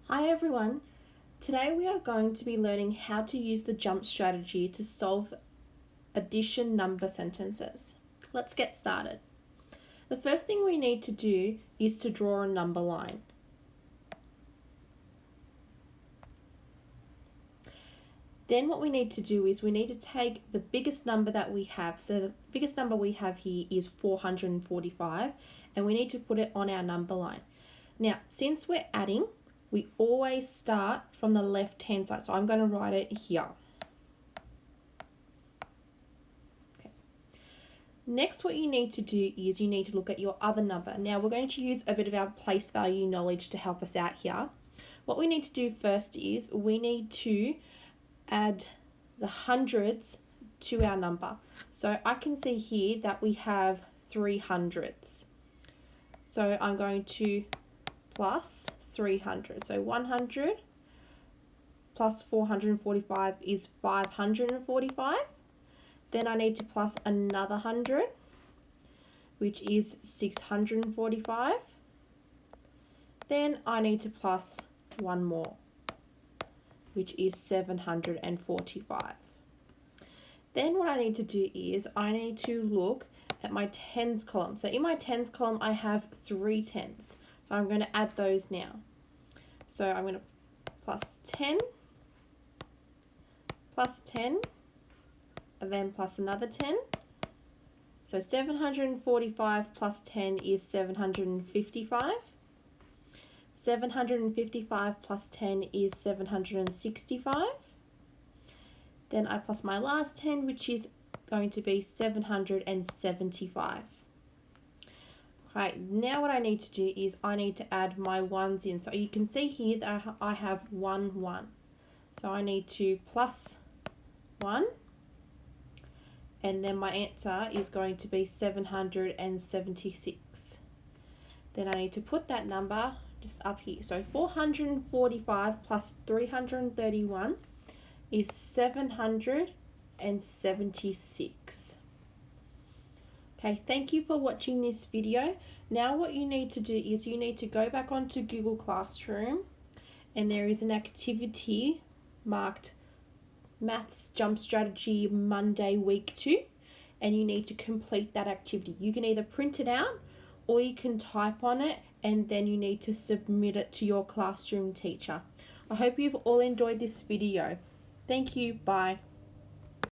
Hi everyone, today we are going to be learning how to use the jump strategy to solve addition number sentences. Let's get started. The first thing we need to do is to draw a number line. Then what we need to do is we need to take the biggest number that we have. So the biggest number we have here is 445 and we need to put it on our number line. Now, since we're adding, we always start from the left hand side. So I'm going to write it here. Okay. Next, what you need to do is you need to look at your other number. Now we're going to use a bit of our place value knowledge to help us out here. What we need to do first is we need to add the hundreds to our number. So I can see here that we have 3 hundreds. So I'm going to plus 300. So 100 plus 445 is 545. Then I need to plus another 100, which is 645. Then I need to plus one more, which is 745. Then what I need to do is I need to look at my tens column. So in my tens column, I have 3 tens. So I'm going to add those now. So I'm going to plus 10, and then plus another 10. So 745 plus 10 is 755. 755 plus 10 is 765. Then I plus my last 10, which is going to be 775. Right, now what I need to do is I need to add my ones in. So you can see here that I have 1, 1. So I need to plus 1. And then my answer is going to be 776. Then I need to put that number just up here. So 445 plus 331 is 776. Okay, thank you for watching this video. Now what you need to do is you need to go back onto Google Classroom and there is an activity marked Maths Jump Strategy Monday Week 2 and you need to complete that activity. You can either print it out or you can type on it and then you need to submit it to your classroom teacher. I hope you've all enjoyed this video. Thank you. Bye.